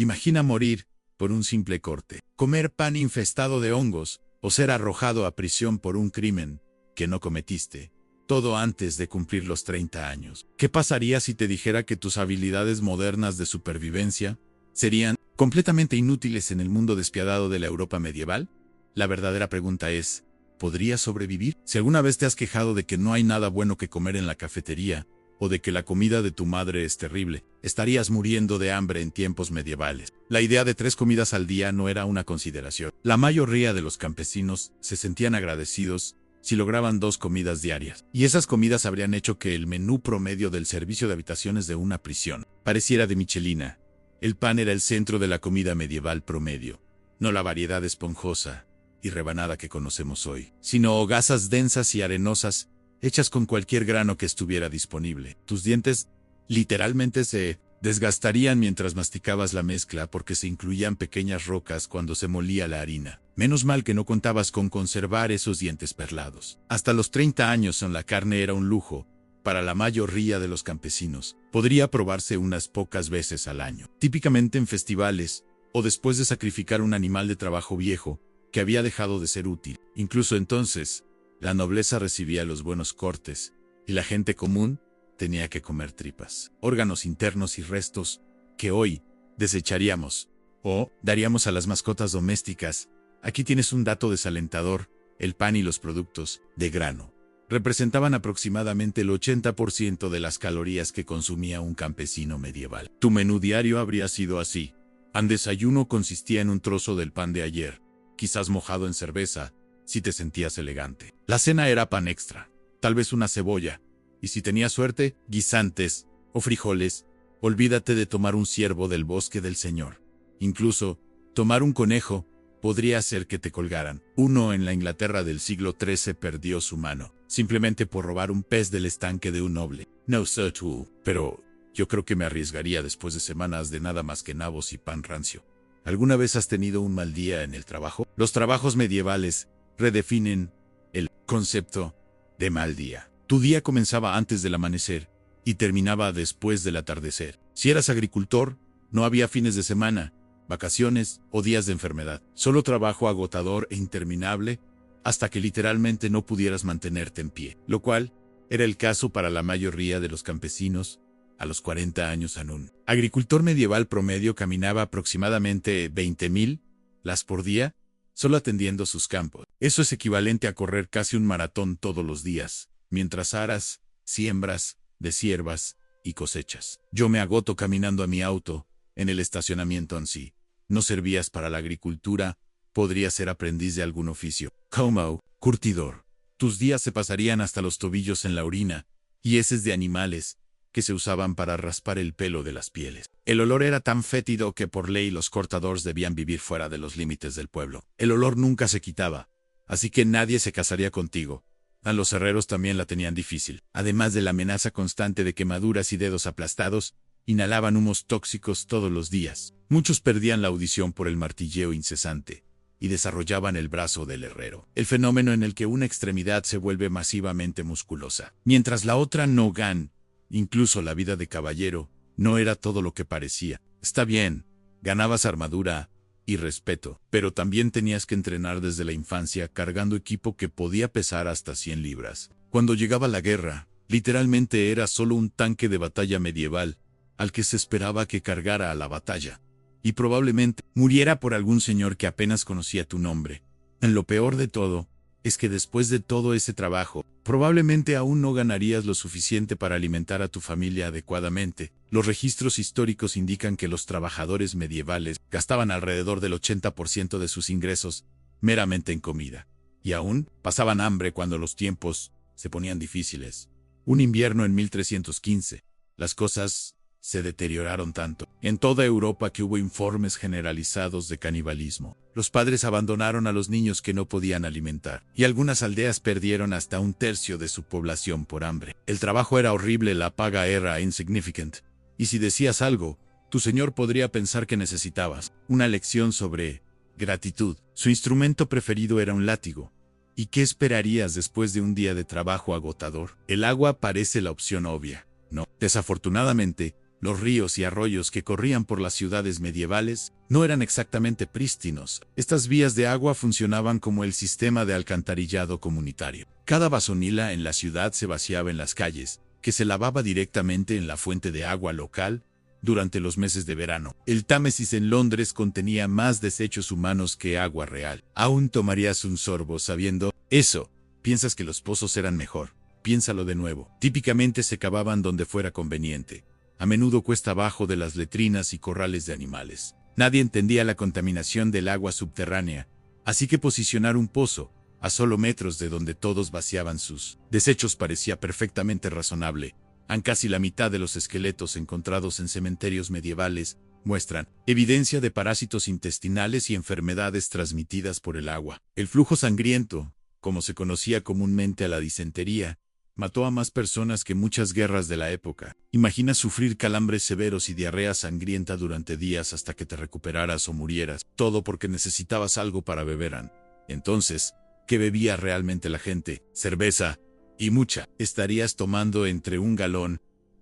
Imagina morir por un simple corte, comer pan infestado de hongos o ser arrojado a prisión por un crimen que no cometiste. Todo antes de cumplir los 30 años. ¿Qué pasaría si te dijera que tus habilidades modernas de supervivencia serían completamente inútiles en el mundo despiadado de la Europa medieval? La verdadera pregunta es, ¿podrías sobrevivir? Si alguna vez te has quejado de que no hay nada bueno que comer en la cafetería, o de que la comida de tu madre es terrible, estarías muriendo de hambre en tiempos medievales. La idea de 3 comidas al día no era una consideración. La mayoría de los campesinos se sentían agradecidos si lograban 2 comidas diarias, y esas comidas habrían hecho que el menú promedio del servicio de habitaciones de una prisión pareciera de Michelina. El pan era el centro de la comida medieval promedio, no la variedad esponjosa y rebanada que conocemos hoy, sino hogazas densas y arenosas, hechas con cualquier grano que estuviera disponible. Tus dientes literalmente se desgastarían mientras masticabas la mezcla porque se incluían pequeñas rocas cuando se molía la harina. Menos mal que no contabas con conservar esos dientes perlados. Hasta los 30 años la carne era un lujo para la mayoría de los campesinos. Podría probarse unas pocas veces al año, típicamente en festivales o después de sacrificar un animal de trabajo viejo que había dejado de ser útil. Incluso entonces, la nobleza recibía los buenos cortes y la gente común tenía que comer tripas, órganos internos y restos que hoy desecharíamos o daríamos a las mascotas domésticas. Aquí tienes un dato desalentador: el pan y los productos de grano representaban aproximadamente el 80% de las calorías que consumía un campesino medieval. Tu menú diario habría sido así. El desayuno consistía en un trozo del pan de ayer, quizás mojado en cerveza, si te sentías elegante. La cena era pan extra, tal vez una cebolla, y si tenías suerte, guisantes o frijoles. Olvídate de tomar un ciervo del bosque del Señor. Incluso, tomar un conejo podría hacer que te colgaran. Uno en la Inglaterra del siglo XIII perdió su mano, simplemente por robar un pez del estanque de un noble. No sé tú, pero yo creo que me arriesgaría después de semanas de nada más que nabos y pan rancio. ¿Alguna vez has tenido un mal día en el trabajo? Los trabajos medievales redefinen el concepto de mal día. Tu día comenzaba antes del amanecer y terminaba después del atardecer. Si eras agricultor, no había fines de semana, vacaciones o días de enfermedad. Solo trabajo agotador e interminable hasta que literalmente no pudieras mantenerte en pie. Lo cual era el caso para la mayoría de los campesinos a los 40 años. Un agricultor medieval promedio caminaba aproximadamente 20.000 las por día, solo atendiendo sus campos. Eso es equivalente a correr casi un maratón todos los días, mientras aras, siembras, deshiervas y cosechas. Yo me agoto caminando a mi auto en el estacionamiento en sí. No servías para la agricultura, podrías ser aprendiz de algún oficio. Como curtidor. Tus días se pasarían hasta los tobillos en la orina y heces de animales que se usaban para raspar el pelo de las pieles. El olor era tan fétido que por ley los cortadores debían vivir fuera de los límites del pueblo. El olor nunca se quitaba, así que nadie se casaría contigo. A los herreros también la tenían difícil. Además de la amenaza constante de quemaduras y dedos aplastados, inhalaban humos tóxicos todos los días. Muchos perdían la audición por el martilleo incesante y desarrollaban el brazo del herrero, el fenómeno en el que una extremidad se vuelve masivamente musculosa, mientras la otra no gana. Incluso la vida de caballero no era todo lo que parecía. Está bien, ganabas armadura y respeto, pero también tenías que entrenar desde la infancia cargando equipo que podía pesar hasta 100 libras. Cuando llegaba la guerra, literalmente era solo un tanque de batalla medieval al que se esperaba que cargara a la batalla, y probablemente muriera por algún señor que apenas conocía tu nombre. Lo peor de todo es que después de todo ese trabajo, probablemente aún no ganarías lo suficiente para alimentar a tu familia adecuadamente. Los registros históricos indican que los trabajadores medievales gastaban alrededor del 80% de sus ingresos meramente en comida, y aún pasaban hambre cuando los tiempos se ponían difíciles. Un invierno en 1315, las cosas se deterioraron tanto en toda Europa que hubo informes generalizados de canibalismo. Los padres abandonaron a los niños que no podían alimentar, y algunas aldeas perdieron hasta 1/3 de su población por hambre. El trabajo era horrible, la paga era insignificant, y si decías algo, tu señor podría pensar que necesitabas una lección sobre gratitud. Su instrumento preferido era un látigo. ¿Y qué esperarías después de un día de trabajo agotador? El agua parece la opción obvia. No. Desafortunadamente, Los ríos y arroyos que corrían por las ciudades medievales no eran exactamente prístinos. Estas vías de agua funcionaban como el sistema de alcantarillado comunitario. Cada vasonila en la ciudad se vaciaba en las calles, que se lavaba directamente en la fuente de agua local durante los meses de verano. El Támesis en Londres contenía más desechos humanos que agua real. Aún tomarías un sorbo sabiendo eso. Piensas que los pozos eran mejor. Piénsalo de nuevo. Típicamente se cavaban donde fuera conveniente, a menudo cuesta abajo de las letrinas y corrales de animales. Nadie entendía la contaminación del agua subterránea, así que posicionar un pozo a solo metros de donde todos vaciaban sus desechos parecía perfectamente razonable. Casi la mitad de los esqueletos encontrados en cementerios medievales muestran evidencia de parásitos intestinales y enfermedades transmitidas por el agua. El flujo sangriento, como se conocía comúnmente a la disentería, mató a más personas que muchas guerras de la época. Imagina sufrir calambres severos y diarrea sangrienta durante días hasta que te recuperaras o murieras, todo porque necesitabas algo para beber. Entonces, ¿qué bebía realmente la gente? Cerveza, y mucha. Estarías tomando entre 1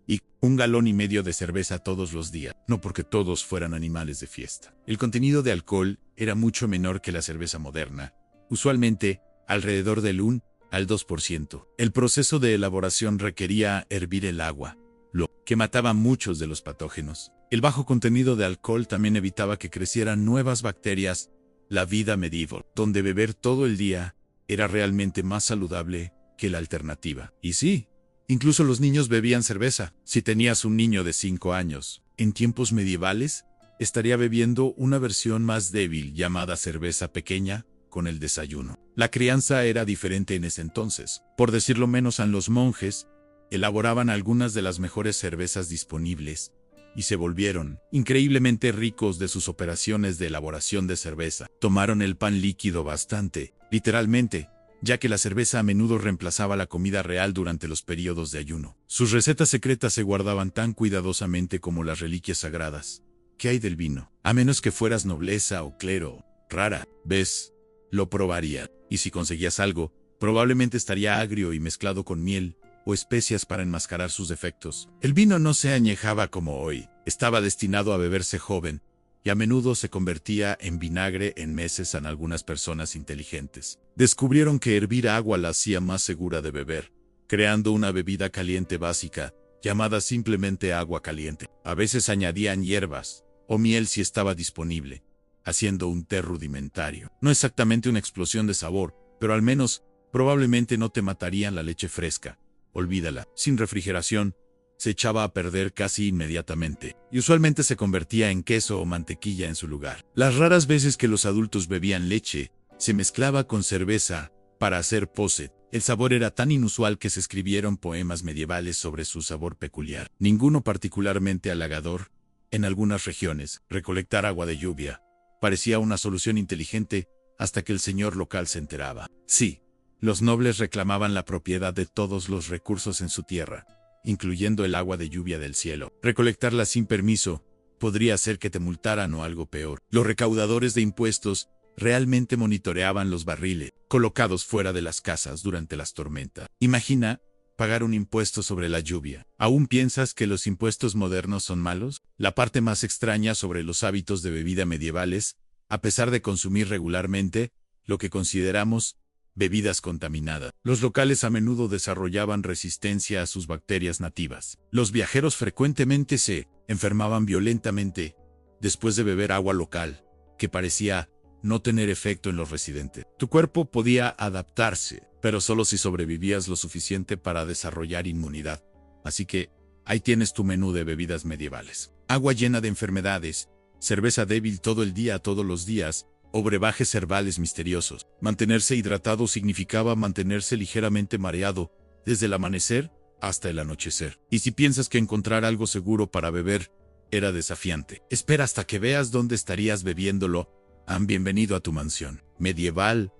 y 1,5 galones de cerveza todos los días, no porque todos fueran animales de fiesta. El contenido de alcohol era mucho menor que la cerveza moderna, usualmente alrededor del 1 al 2%. El proceso de elaboración requería hervir el agua, lo que mataba muchos de los patógenos. El bajo contenido de alcohol también evitaba que crecieran nuevas bacterias. La vida medieval, donde beber todo el día era realmente más saludable que la alternativa. Y sí, incluso los niños bebían cerveza. Si tenías un niño de 5 años, en tiempos medievales, estaría bebiendo una versión más débil llamada cerveza pequeña, con el desayuno. La crianza era diferente en ese entonces. Por decirlo menos, los monjes elaboraban algunas de las mejores cervezas disponibles y se volvieron increíblemente ricos de sus operaciones de elaboración de cerveza. Tomaron el pan líquido bastante, literalmente, ya que la cerveza a menudo reemplazaba la comida real durante los periodos de ayuno. Sus recetas secretas se guardaban tan cuidadosamente como las reliquias sagradas. ¿Qué hay del vino? A menos que fueras nobleza o clero, rara vez lo probaría, y si conseguías algo, probablemente estaría agrio y mezclado con miel o especias para enmascarar sus defectos. El vino no se añejaba como hoy, estaba destinado a beberse joven, y a menudo se convertía en vinagre en meses en algunas personas inteligentes. Descubrieron que hervir agua la hacía más segura de beber, creando una bebida caliente básica, llamada simplemente agua caliente. A veces añadían hierbas o miel si estaba disponible, haciendo un té rudimentario. No exactamente una explosión de sabor, pero al menos, probablemente no te matarían la leche fresca. Olvídala. Sin refrigeración, se echaba a perder casi inmediatamente, y usualmente se convertía en queso o mantequilla en su lugar. Las raras veces que los adultos bebían leche, se mezclaba con cerveza para hacer posset. El sabor era tan inusual que se escribieron poemas medievales sobre su sabor peculiar. Ninguno particularmente halagador. En algunas regiones, recolectar agua de lluvia parecía una solución inteligente hasta que el señor local se enteraba. Sí, los nobles reclamaban la propiedad de todos los recursos en su tierra, incluyendo el agua de lluvia del cielo. Recolectarla sin permiso podría hacer que te multaran o algo peor. Los recaudadores de impuestos realmente monitoreaban los barriles colocados fuera de las casas durante las tormentas. Imagina pagar un impuesto sobre la lluvia. ¿Aún piensas que los impuestos modernos son malos? La parte más extraña sobre los hábitos de bebida medievales, a pesar de consumir regularmente lo que consideramos bebidas contaminadas, los locales a menudo desarrollaban resistencia a sus bacterias nativas. Los viajeros frecuentemente se enfermaban violentamente después de beber agua local, que parecía no tener efecto en los residentes. Tu cuerpo podía adaptarse, pero solo si sobrevivías lo suficiente para desarrollar inmunidad. Así que, ahí tienes tu menú de bebidas medievales. Agua llena de enfermedades, cerveza débil todo el día todos los días, o brebajes herbales misteriosos. Mantenerse hidratado significaba mantenerse ligeramente mareado, desde el amanecer hasta el anochecer. Y si piensas que encontrar algo seguro para beber era desafiante, espera hasta que veas dónde estarías bebiéndolo. Bienvenido a tu mansión medieval.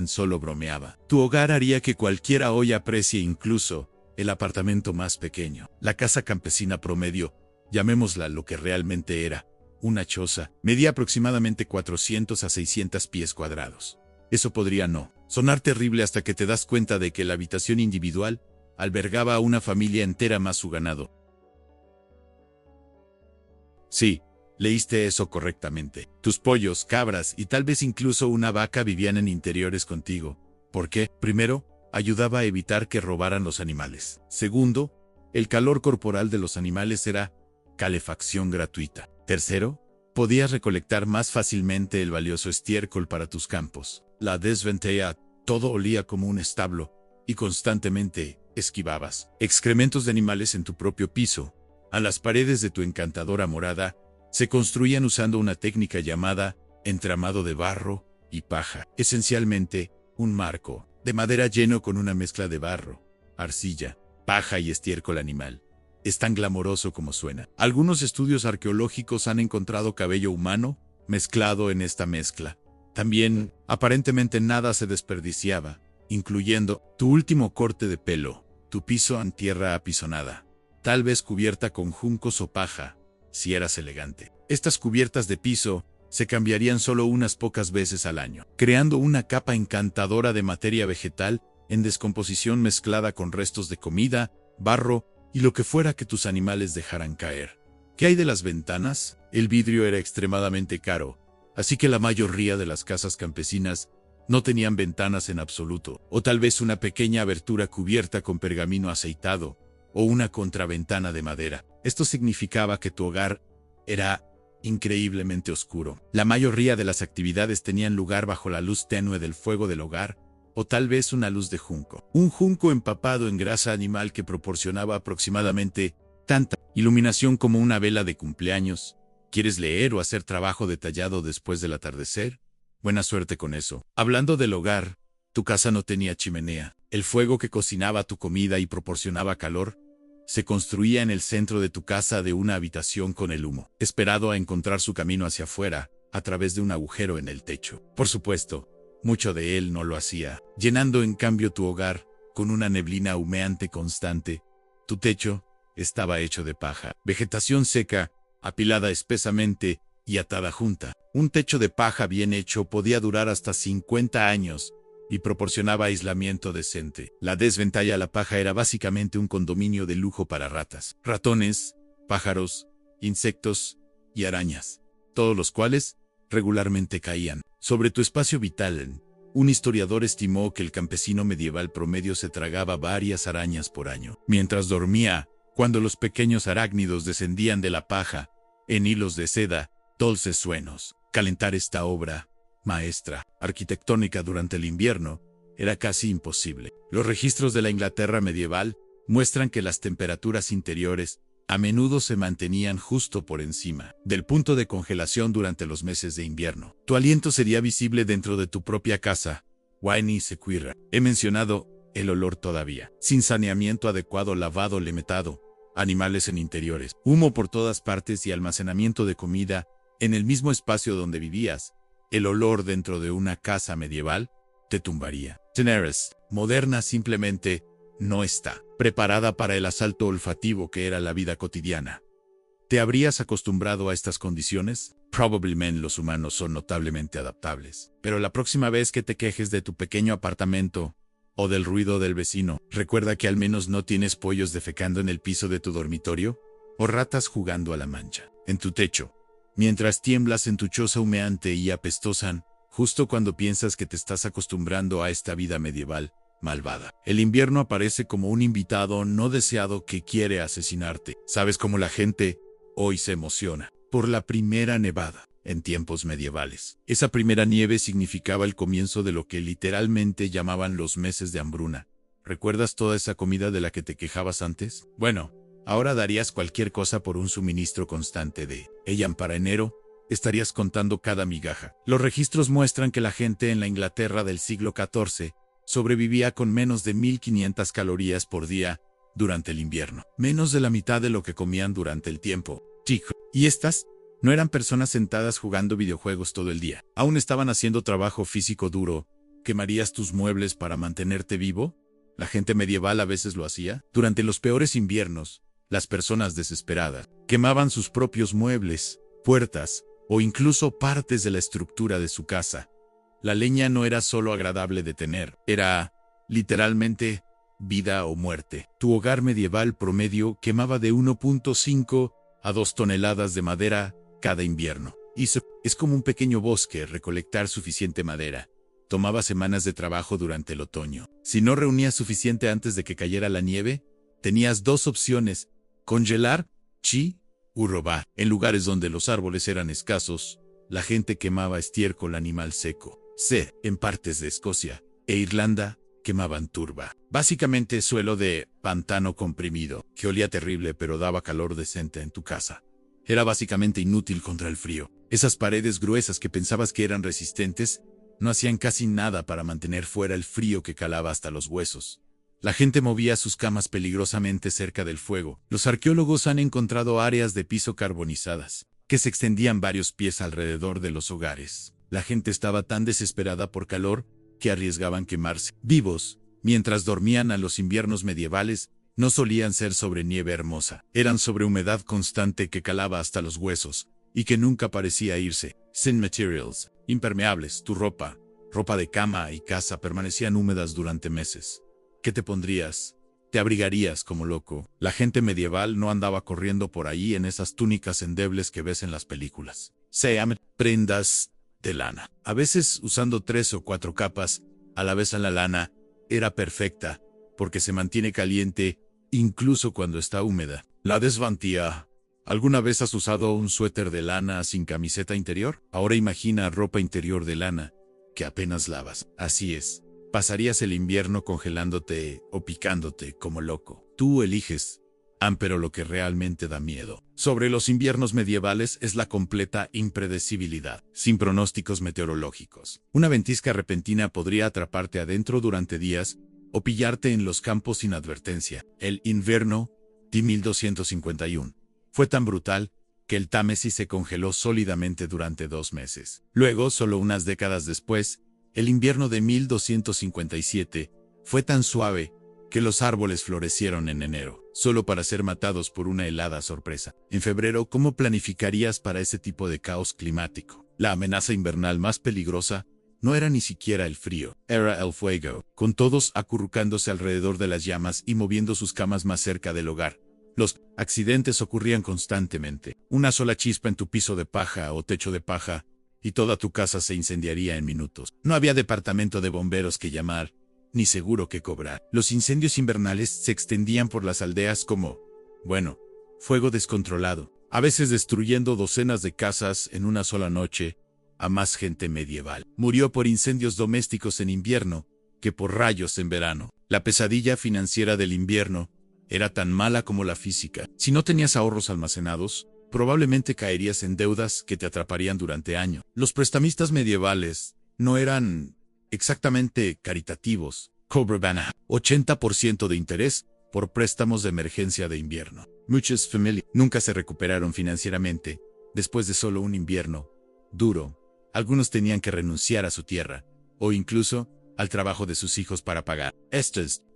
Solo bromeaba. Tu hogar haría que cualquiera hoy aprecie incluso el apartamento más pequeño. La casa campesina promedio, llamémosla lo que realmente era, una choza, medía aproximadamente 400 a 600 pies cuadrados. Eso podría no sonar terrible hasta que te das cuenta de que la habitación individual albergaba a una familia entera más su ganado. Sí, leíste eso correctamente. Tus pollos, cabras y tal vez incluso una vaca vivían en interiores contigo. ¿Por qué? Primero, ayudaba a evitar que robaran los animales. Segundo, el calor corporal de los animales era calefacción gratuita. Tercero, podías recolectar más fácilmente el valioso estiércol para tus campos. La desventaja, todo olía como un establo y constantemente esquivabas excrementos de animales en tu propio piso. A las paredes de tu encantadora morada se construían usando una técnica llamada entramado de barro y paja. Esencialmente, un marco de madera lleno con una mezcla de barro, arcilla, paja y estiércol animal. Es tan glamoroso como suena. Algunos estudios arqueológicos han encontrado cabello humano mezclado en esta mezcla. También, aparentemente nada se desperdiciaba, incluyendo tu último corte de pelo, tu piso en tierra apisonada, tal vez cubierta con juncos o paja, si eras elegante. Estas cubiertas de piso se cambiarían solo unas pocas veces al año, creando una capa encantadora de materia vegetal en descomposición mezclada con restos de comida, barro y lo que fuera que tus animales dejaran caer. ¿Qué hay de las ventanas? El vidrio era extremadamente caro, así que la mayoría de las casas campesinas no tenían ventanas en absoluto, o tal vez una pequeña abertura cubierta con pergamino aceitado, o una contraventana de madera. Esto significaba que tu hogar era increíblemente oscuro. La mayoría de las actividades tenían lugar bajo la luz tenue del fuego del hogar, o tal vez una luz de junco. Un junco empapado en grasa animal que proporcionaba aproximadamente tanta iluminación como una vela de cumpleaños. ¿Quieres leer o hacer trabajo detallado después del atardecer? Buena suerte con eso. Hablando del hogar, tu casa no tenía chimenea. El fuego que cocinaba tu comida y proporcionaba calor se construía en el centro de tu casa de una habitación con el humo, esperado a encontrar su camino hacia afuera, a través de un agujero en el techo. Por supuesto, mucho de él no lo hacía, llenando en cambio tu hogar con una neblina humeante constante. Tu techo estaba hecho de paja, vegetación seca, apilada espesamente y atada junta. Un techo de paja bien hecho podía durar hasta 50 años y proporcionaba aislamiento decente. La desventaja: la paja era básicamente un condominio de lujo para ratas, ratones, pájaros, insectos y arañas, todos los cuales regularmente caían sobre tu espacio vital. Un historiador estimó que el campesino medieval promedio se tragaba varias arañas por año mientras dormía, cuando los pequeños arácnidos descendían de la paja en hilos de seda. Dulces sueños. Calentar esta obra maestra arquitectónica durante el invierno era casi imposible. Los registros de la Inglaterra medieval muestran que las temperaturas interiores a menudo se mantenían justo por encima del punto de congelación durante los meses de invierno. Tu aliento sería visible dentro de tu propia casa. Winnie Sequira. He mencionado el olor todavía. Sin saneamiento adecuado, lavado limitado, animales en interiores, humo por todas partes y almacenamiento de comida en el mismo espacio donde vivías, el olor dentro de una casa medieval te tumbaría. Daenerys, moderna, simplemente no está preparada para el asalto olfativo que era la vida cotidiana. ¿Te habrías acostumbrado a estas condiciones? Probablemente los humanos son notablemente adaptables. Pero la próxima vez que te quejes de tu pequeño apartamento o del ruido del vecino, recuerda que al menos no tienes pollos defecando en el piso de tu dormitorio o ratas jugando a la mancha en tu techo, mientras tiemblas en tu choza humeante y apestosa, justo cuando piensas que te estás acostumbrando a esta vida medieval malvada. El invierno aparece como un invitado no deseado que quiere asesinarte. ¿Sabes cómo la gente hoy se emociona por la primera nevada en tiempos medievales? Esa primera nieve significaba el comienzo de lo que literalmente llamaban los meses de hambruna. ¿Recuerdas toda esa comida de la que te quejabas antes? Bueno, ahora darías cualquier cosa por un suministro constante de ella. Para enero, estarías contando cada migaja. Los registros muestran que la gente en la Inglaterra del siglo XIV sobrevivía con menos de 1500 calorías por día durante el invierno. Menos de la mitad de lo que comían durante el tiempo. Y estas no eran personas sentadas jugando videojuegos todo el día. Aún estaban haciendo trabajo físico duro. ¿Quemarías tus muebles para mantenerte vivo? La gente medieval a veces lo hacía. Durante los peores inviernos, las personas desesperadas quemaban sus propios muebles, puertas o incluso partes de la estructura de su casa. La leña no era solo agradable de tener, era, literalmente, vida o muerte. Tu hogar medieval promedio quemaba de 1.5 a 2 toneladas de madera cada invierno. Es como un pequeño bosque recolectar suficiente madera. Tomaba semanas de trabajo durante el otoño. Si no reunías suficiente antes de que cayera la nieve, tenías 2 opciones: congelar, u robar. En lugares donde los árboles eran escasos, la gente quemaba estiércol animal seco. En partes de Escocia e Irlanda, quemaban turba. Básicamente suelo de pantano comprimido, que olía terrible pero daba calor decente en tu casa. Era básicamente inútil contra el frío. Esas paredes gruesas que pensabas que eran resistentes, no hacían casi nada para mantener fuera el frío que calaba hasta los huesos. La gente movía sus camas peligrosamente cerca del fuego. Los arqueólogos han encontrado áreas de piso carbonizadas, que se extendían varios pies alrededor de los hogares. La gente estaba tan desesperada por calor que arriesgaban quemarse vivos. Mientras dormían, a los inviernos medievales no solían ser sobre nieve hermosa. Eran sobre humedad constante que calaba hasta los huesos y que nunca parecía irse. Sin materials, impermeables, tu ropa de cama y casa permanecían húmedas durante meses. ¿Qué te pondrías? Te abrigarías como loco. La gente medieval no andaba corriendo por ahí en esas túnicas endebles que ves en las películas. Prendas de lana. A veces usando 3 o 4 capas a la vez. La lana era perfecta porque se mantiene caliente incluso cuando está húmeda. La desvantía. ¿Alguna vez has usado un suéter de lana sin camiseta interior? Ahora imagina ropa interior de lana que apenas lavas. Así es. Pasarías el invierno congelándote o picándote como loco. Tú eliges. Pero lo que realmente da miedo sobre los inviernos medievales es la completa impredecibilidad, sin pronósticos meteorológicos. Una ventisca repentina podría atraparte adentro durante días o pillarte en los campos sin advertencia. El invierno de 1251 fue tan brutal que el Támesis se congeló sólidamente durante 2 meses. Luego, solo unas décadas después, el invierno de 1257 fue tan suave que los árboles florecieron en enero, solo para ser matados por una helada sorpresa. En febrero, ¿cómo planificarías para ese tipo de caos climático? La amenaza invernal más peligrosa no era ni siquiera el frío, era el fuego, con todos acurrucándose alrededor de las llamas y moviendo sus camas más cerca del hogar. Los accidentes ocurrían constantemente. Una sola chispa en tu piso de paja o techo de paja y toda tu casa se incendiaría en minutos. No había departamento de bomberos que llamar, ni seguro que cobrar. Los incendios invernales se extendían por las aldeas como, fuego descontrolado, a veces destruyendo docenas de casas en una sola noche. A más gente medieval murió por incendios domésticos en invierno que por rayos en verano. La pesadilla financiera del invierno era tan mala como la física. Si no tenías ahorros almacenados, probablemente caerías en deudas que te atraparían durante años. Los prestamistas medievales no eran exactamente caritativos. Cobraban 80% de interés por préstamos de emergencia de invierno. Muchas familias nunca se recuperaron financieramente después de solo un invierno duro. Algunos tenían que renunciar a su tierra o incluso al trabajo de sus hijos para pagar.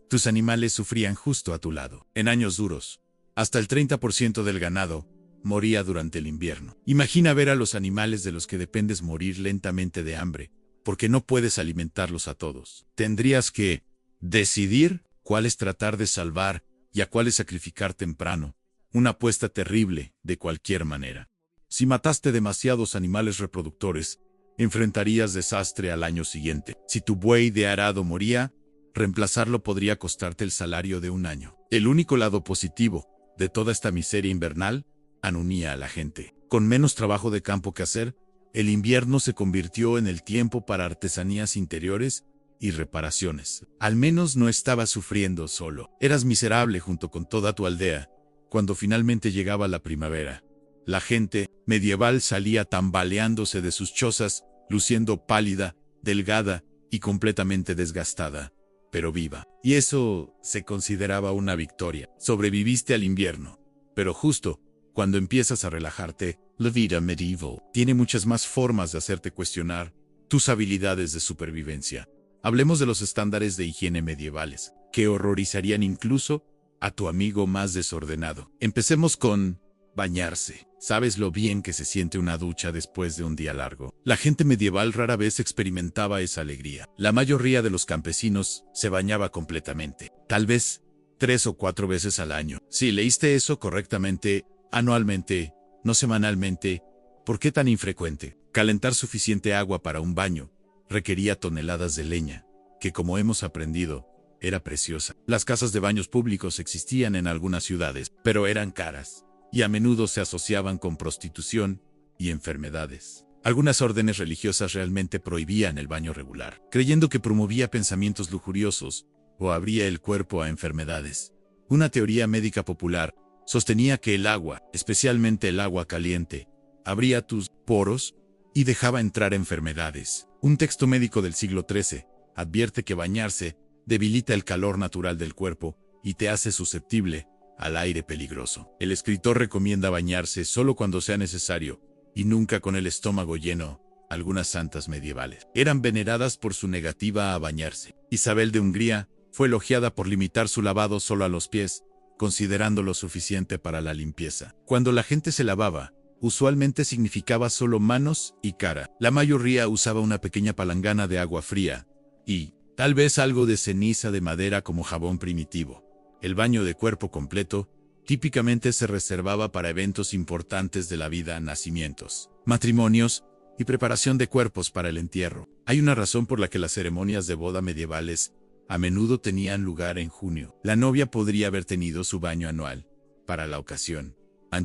Tus animales sufrían justo a tu lado. En años duros, hasta el 30% del ganado moría durante el invierno. Imagina ver a los animales de los que dependes morir lentamente de hambre, porque no puedes alimentarlos a todos. Tendrías que decidir cuáles tratar de salvar y a cuáles sacrificar temprano. Una apuesta terrible, de cualquier manera. Si mataste demasiados animales reproductores, enfrentarías desastre al año siguiente. Si tu buey de arado moría, reemplazarlo podría costarte el salario de un año. El único lado positivo de toda esta miseria invernal unía a la gente. Con menos trabajo de campo que hacer, el invierno se convirtió en el tiempo para artesanías interiores y reparaciones. Al menos no estabas sufriendo solo. Eras miserable junto con toda tu aldea. Cuando finalmente llegaba la primavera, la gente medieval salía tambaleándose de sus chozas, luciendo pálida, delgada y completamente desgastada, pero viva. Y eso se consideraba una victoria. Sobreviviste al invierno. Pero justo cuando empiezas a relajarte, la vida medieval tiene muchas más formas de hacerte cuestionar tus habilidades de supervivencia. Hablemos de los estándares de higiene medievales, que horrorizarían incluso a tu amigo más desordenado. Empecemos con bañarse. ¿Sabes lo bien que se siente una ducha después de un día largo? La gente medieval rara vez experimentaba esa alegría. La mayoría de los campesinos se bañaba completamente, tal vez 3 o 4 veces al año. Si leíste eso correctamente, anualmente, no semanalmente. ¿Por qué tan infrecuente? Calentar suficiente agua para un baño requería toneladas de leña, que como hemos aprendido, era preciosa. Las casas de baños públicos existían en algunas ciudades, pero eran caras, y a menudo se asociaban con prostitución y enfermedades. Algunas órdenes religiosas realmente prohibían el baño regular, creyendo que promovía pensamientos lujuriosos o abría el cuerpo a enfermedades. Una teoría médica popular sostenía que el agua, especialmente el agua caliente, abría tus poros y dejaba entrar enfermedades. Un texto médico del siglo XIII advierte que bañarse debilita el calor natural del cuerpo y te hace susceptible al aire peligroso. El escritor recomienda bañarse solo cuando sea necesario y nunca con el estómago lleno. Algunas santas medievales eran veneradas por su negativa a bañarse. Isabel de Hungría fue elogiada por limitar su lavado solo a los pies, considerándolo suficiente para la limpieza. Cuando la gente se lavaba, usualmente significaba solo manos y cara. La mayoría usaba una pequeña palangana de agua fría y, tal vez algo de ceniza de madera como jabón primitivo. El baño de cuerpo completo típicamente se reservaba para eventos importantes de la vida, nacimientos, matrimonios y preparación de cuerpos para el entierro. Hay una razón por la que las ceremonias de boda medievales a menudo tenían lugar en junio. La novia podría haber tenido su baño anual para la ocasión.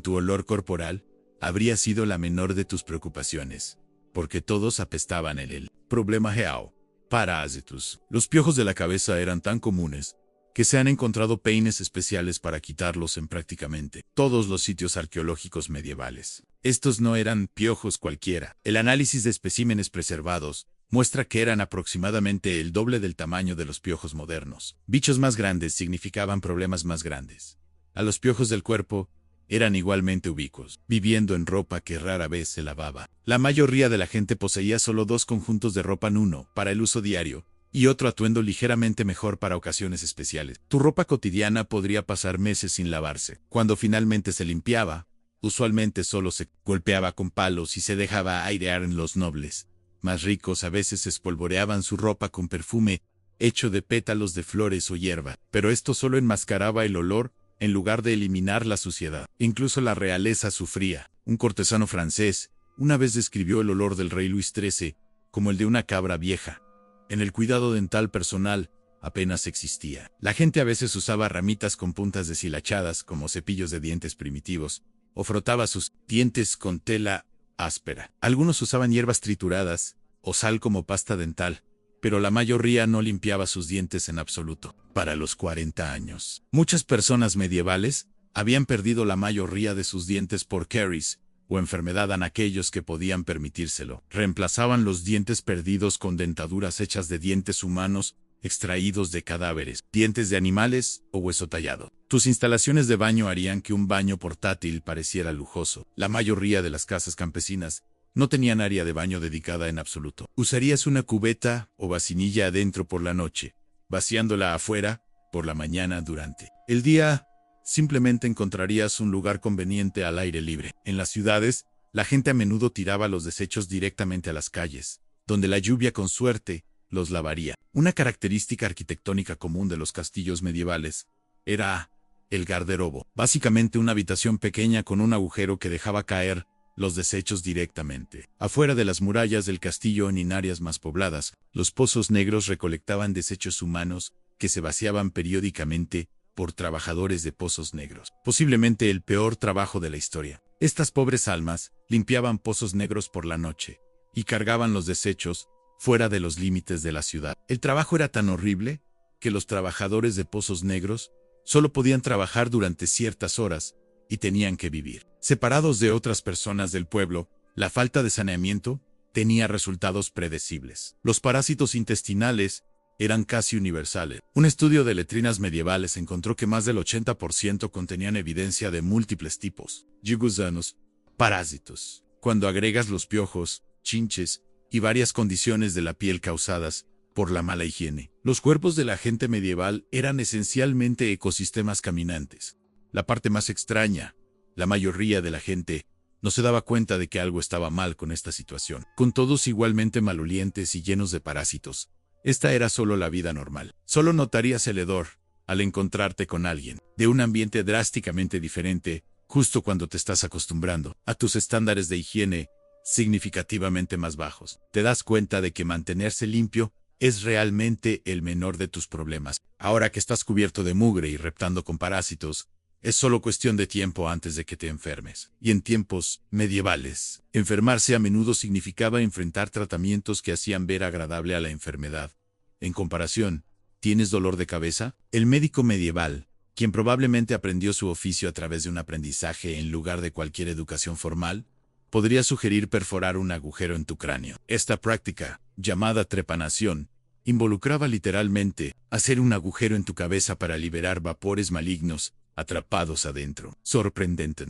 Tu olor corporal habría sido la menor de tus preocupaciones, porque todos apestaban en él. Problema Geao. Parásitos. Los piojos de la cabeza eran tan comunes que se han encontrado peines especiales para quitarlos en prácticamente todos los sitios arqueológicos medievales. Estos no eran piojos cualquiera. El análisis de especímenes preservados muestra que eran aproximadamente el doble del tamaño de los piojos modernos. Bichos más grandes significaban problemas más grandes. A los piojos del cuerpo eran igualmente ubicuos, viviendo en ropa que rara vez se lavaba. La mayoría de la gente poseía solo 2 conjuntos de ropa, uno para el uso diario y otro atuendo ligeramente mejor para ocasiones especiales. Tu ropa cotidiana podría pasar meses sin lavarse. Cuando finalmente se limpiaba, usualmente solo se golpeaba con palos y se dejaba airear. En los nobles más ricos a veces espolvoreaban su ropa con perfume hecho de pétalos de flores o hierba, pero esto solo enmascaraba el olor en lugar de eliminar la suciedad. Incluso la realeza sufría. Un cortesano francés una vez describió el olor del rey Luis XIII como el de una cabra vieja. En el cuidado dental personal apenas existía. La gente a veces usaba ramitas con puntas deshilachadas como cepillos de dientes primitivos, o frotaba sus dientes con tela áspera. Algunos usaban hierbas trituradas o sal como pasta dental, pero la mayoría no limpiaba sus dientes en absoluto. Para los 40 años, muchas personas medievales habían perdido la mayoría de sus dientes por caries o enfermedad. En aquellos que podían permitírselo, reemplazaban los dientes perdidos con dentaduras hechas de dientes humanos extraídos de cadáveres, dientes de animales o hueso tallado. Tus instalaciones de baño harían que un baño portátil pareciera lujoso. La mayoría de las casas campesinas no tenían área de baño dedicada en absoluto. Usarías una cubeta o vacinilla adentro por la noche, vaciándola afuera por la mañana. Durante el día, simplemente encontrarías un lugar conveniente al aire libre. En las ciudades, la gente a menudo tiraba los desechos directamente a las calles, donde la lluvia con suerte los lavaría. Una característica arquitectónica común de los castillos medievales era el garderobo, básicamente una habitación pequeña con un agujero que dejaba caer los desechos directamente. Afuera de las murallas del castillo, en áreas más pobladas, los pozos negros recolectaban desechos humanos que se vaciaban periódicamente por trabajadores de pozos negros. Posiblemente el peor trabajo de la historia. Estas pobres almas limpiaban pozos negros por la noche y cargaban los desechos fuera de los límites de la ciudad. El trabajo era tan horrible que los trabajadores de pozos negros solo podían trabajar durante ciertas horas y tenían que vivir separados de otras personas del pueblo. La falta de saneamiento tenía resultados predecibles. Los parásitos intestinales eran casi universales. Un estudio de letrinas medievales encontró que más del 80% contenían evidencia de múltiples tipos de gusanos, parásitos. Cuando agregas los piojos, chinches y varias condiciones de la piel causadas por la mala higiene, los cuerpos de la gente medieval eran esencialmente ecosistemas caminantes. La parte más extraña: la mayoría de la gente no se daba cuenta de que algo estaba mal con esta situación. Con todos igualmente malolientes y llenos de parásitos, esta era solo la vida normal. Solo notarías el hedor al encontrarte con alguien de un ambiente drásticamente diferente justo cuando te estás acostumbrando a tus estándares de higiene significativamente más bajos. Te das cuenta de que mantenerse limpio es realmente el menor de tus problemas. Ahora que estás cubierto de mugre y reptando con parásitos, es solo cuestión de tiempo antes de que te enfermes. Y en tiempos medievales, enfermarse a menudo significaba enfrentar tratamientos que hacían ver agradable a la enfermedad. En comparación, ¿tienes dolor de cabeza? El médico medieval, quien probablemente aprendió su oficio a través de un aprendizaje en lugar de cualquier educación formal, podría sugerir perforar un agujero en tu cráneo. Esta práctica, llamada trepanación, involucraba literalmente hacer un agujero en tu cabeza para liberar vapores malignos atrapados adentro. Sorprendente.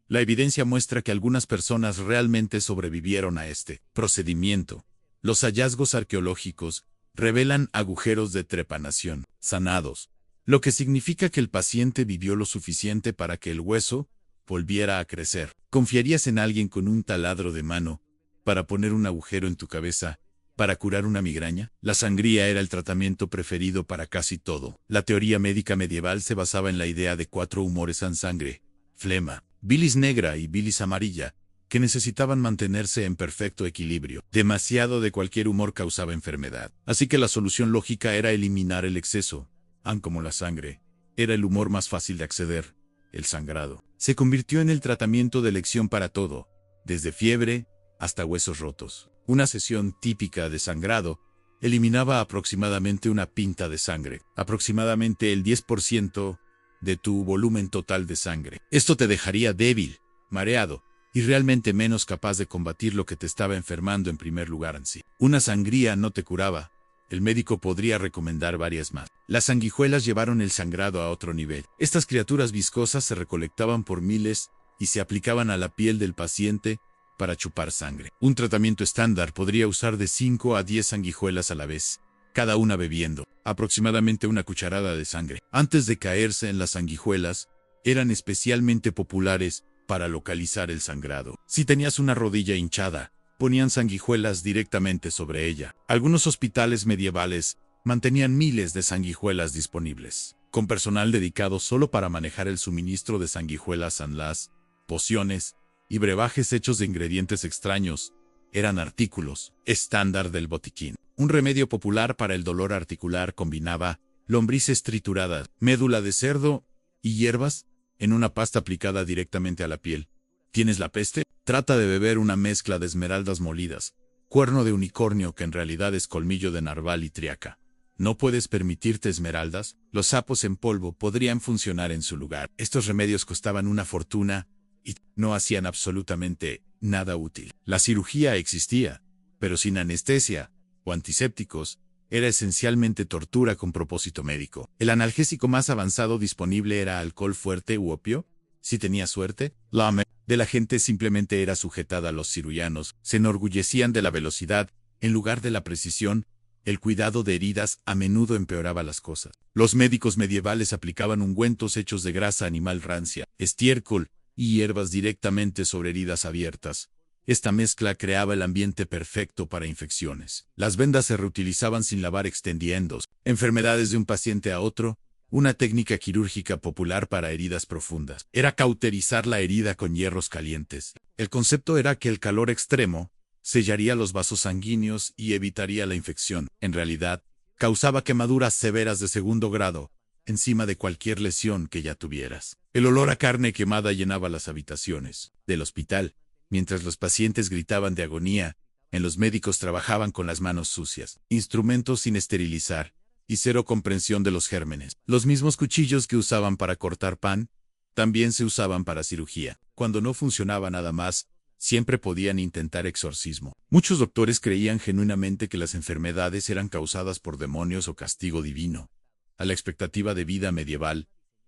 La evidencia muestra que algunas personas realmente sobrevivieron a este procedimiento. Los hallazgos arqueológicos revelan agujeros de trepanación sanados, lo que significa que el paciente vivió lo suficiente para que el hueso volviera a crecer. ¿Confiarías en alguien con un taladro de mano para poner un agujero en tu cabeza para curar una migraña? La sangría era el tratamiento preferido para casi todo. La teoría médica medieval se basaba en la idea de 4 humores en sangre: flema, bilis negra y bilis amarilla, que necesitaban mantenerse en perfecto equilibrio. Demasiado de cualquier humor causaba enfermedad. Así que la solución lógica era eliminar el exceso. Como la sangre era el humor más fácil de acceder, el sangrado se convirtió en el tratamiento de elección para todo, desde fiebre hasta huesos rotos. Una sesión típica de sangrado eliminaba aproximadamente una pinta de sangre, aproximadamente el 10% de tu volumen total de sangre. Esto te dejaría débil, mareado y realmente menos capaz de combatir lo que te estaba enfermando en primer lugar en sí. Una sangría no te curaba. El médico podría recomendar varias más. Las sanguijuelas llevaron el sangrado a otro nivel. Estas criaturas viscosas se recolectaban por miles y se aplicaban a la piel del paciente para chupar sangre. Un tratamiento estándar podría usar de 5 a 10 sanguijuelas a la vez, cada una bebiendo aproximadamente una cucharada de sangre. Antes de caerse en las sanguijuelas, eran especialmente populares para localizar el sangrado. Si tenías una rodilla hinchada, ponían sanguijuelas directamente sobre ella. Algunos hospitales medievales mantenían miles de sanguijuelas disponibles, con personal dedicado solo para manejar el suministro de sanguijuelas. Las pociones y brebajes hechos de ingredientes extraños eran artículos estándar del botiquín. Un remedio popular para el dolor articular combinaba lombrices trituradas, médula de cerdo y hierbas en una pasta aplicada directamente a la piel. ¿Tienes la peste? Trata de beber una mezcla de esmeraldas molidas, cuerno de unicornio que en realidad es colmillo de narval y triaca. ¿No puedes permitirte esmeraldas? Los sapos en polvo podrían funcionar en su lugar. Estos remedios costaban una fortuna y no hacían absolutamente nada útil. La cirugía existía, pero sin anestesia o antisépticos, era esencialmente tortura con propósito médico. El analgésico más avanzado disponible era alcohol fuerte u opio. Si tenías suerte, la de la gente simplemente era sujetada a los cirujanos. Se enorgullecían de la velocidad en lugar de la precisión. El cuidado de heridas a menudo empeoraba las cosas. Los médicos medievales aplicaban ungüentos hechos de grasa animal rancia, estiércol y hierbas directamente sobre heridas abiertas. Esta mezcla creaba el ambiente perfecto para infecciones. Las vendas se reutilizaban sin lavar extendiendo enfermedades de un paciente a otro. Una técnica quirúrgica popular para heridas profundas era cauterizar la herida con hierros calientes. El concepto era que el calor extremo sellaría los vasos sanguíneos y evitaría la infección. En realidad, causaba quemaduras severas de segundo grado encima de cualquier lesión que ya tuvieras. El olor a carne quemada llenaba las habitaciones del hospital. Mientras los pacientes gritaban de agonía, los médicos trabajaban con las manos sucias, instrumentos sin esterilizar y cero comprensión de los gérmenes. Los mismos cuchillos que usaban para cortar pan también se usaban para cirugía. Cuando no funcionaba nada más, siempre podían intentar exorcismo. Muchos doctores creían genuinamente que las enfermedades eran causadas por demonios o castigo divino. A la expectativa de vida medieval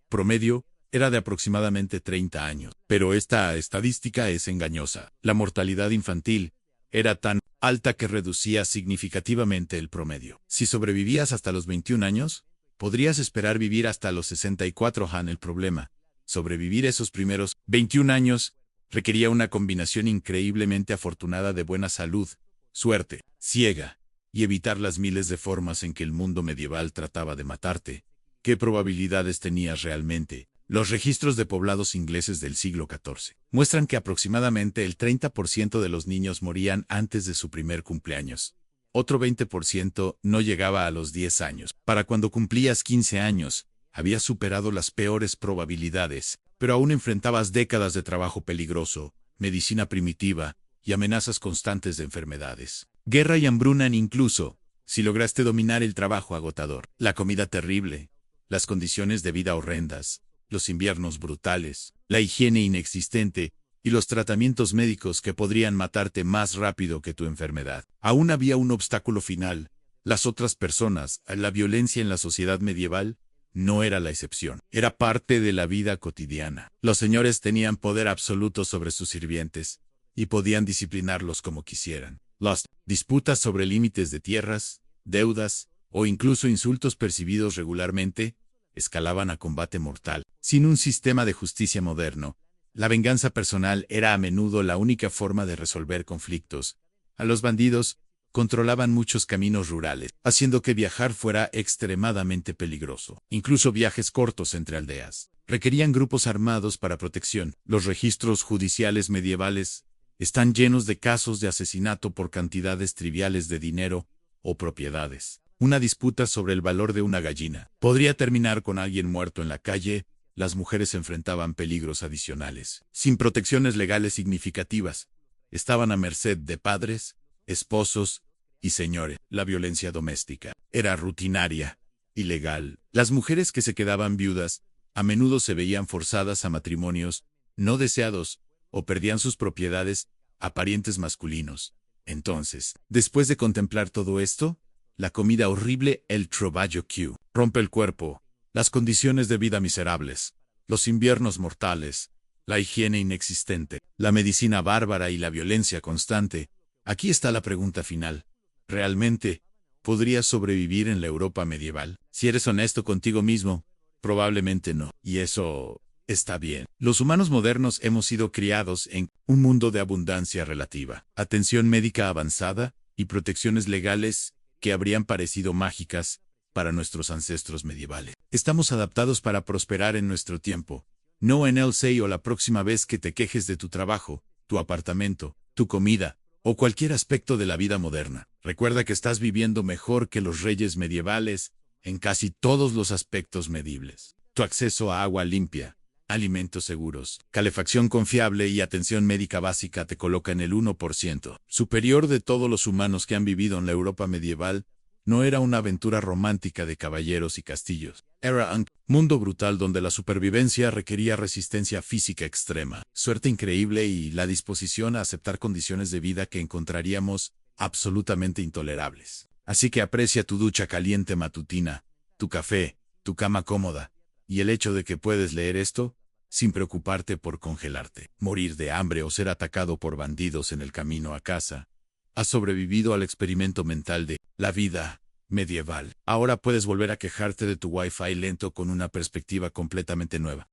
promedio era de aproximadamente 30 años. Pero esta estadística es engañosa. La mortalidad infantil era tan alta que reducía significativamente el promedio. Si sobrevivías hasta los 21 años, podrías esperar vivir hasta los 64. El problema: sobrevivir esos primeros 21 años requería una combinación increíblemente afortunada de buena salud, suerte ciega y evitar las miles de formas en que el mundo medieval trataba de matarte. ¿Qué probabilidades tenías realmente Los registros de poblados ingleses del siglo XIV muestran que aproximadamente el 30% de los niños morían antes de su primer cumpleaños. Otro 20% no llegaba a los 10 años. Para cuando cumplías 15 años, habías superado las peores probabilidades, pero aún enfrentabas décadas de trabajo peligroso, medicina primitiva y amenazas constantes de enfermedades. Guerra y hambruna incluso, si lograste dominar el trabajo agotador, la comida terrible, las condiciones de vida horrendas, los inviernos brutales, la higiene inexistente y los tratamientos médicos que podrían matarte más rápido que tu enfermedad. Aún había un obstáculo final: las otras personas. La violencia en la sociedad medieval no era la excepción. Era parte de la vida cotidiana. Los señores tenían poder absoluto sobre sus sirvientes y podían disciplinarlos como quisieran. Las disputas sobre límites de tierras, deudas o incluso insultos percibidos regularmente escalaban a combate mortal. Sin un sistema de justicia moderno, la venganza personal era a menudo la única forma de resolver conflictos. A los bandidos controlaban muchos caminos rurales, haciendo que viajar fuera extremadamente peligroso. Incluso viajes cortos entre aldeas requerían grupos armados para protección. Los registros judiciales medievales están llenos de casos de asesinato por cantidades triviales de dinero o propiedades. Una disputa sobre el valor de una gallina podría terminar con alguien muerto en la calle. Las mujeres enfrentaban peligros adicionales, sin protecciones legales significativas. Estaban a merced de padres, esposos y señores. La violencia doméstica era rutinaria, ilegal. Las mujeres que se quedaban viudas a menudo se veían forzadas a matrimonios no deseados o perdían sus propiedades a parientes masculinos. Entonces, después de contemplar todo esto, la comida horrible, el trabajo que rompe el cuerpo, las condiciones de vida miserables, los inviernos mortales, la higiene inexistente, la medicina bárbara y la violencia constante. Aquí está la pregunta final. ¿Realmente podrías sobrevivir en la Europa medieval? Si eres honesto contigo mismo, probablemente no. Y eso está bien. Los humanos modernos hemos sido criados en un mundo de abundancia relativa, atención médica avanzada y protecciones legales que habrían parecido mágicas para nuestros ancestros medievales. Estamos adaptados para prosperar en nuestro tiempo, no en el 6 o la próxima vez que te quejes de tu trabajo, tu apartamento, tu comida o cualquier aspecto de la vida moderna. Recuerda que estás viviendo mejor que los reyes medievales en casi todos los aspectos medibles. Tu acceso a agua limpia, alimentos seguros, calefacción confiable y atención médica básica te coloca en el 1% superior de todos los humanos que han vivido en la Europa medieval. No era una aventura romántica de caballeros y castillos. Era un mundo brutal donde la supervivencia requería resistencia física extrema, suerte increíble y la disposición a aceptar condiciones de vida que encontraríamos absolutamente intolerables. Así que aprecia tu ducha caliente matutina, tu café, tu cama cómoda, y el hecho de que puedes leer esto sin preocuparte por congelarte, morir de hambre o ser atacado por bandidos en el camino a casa. Has sobrevivido al experimento mental de la vida medieval. Ahora puedes volver a quejarte de tu Wi-Fi lento con una perspectiva completamente nueva.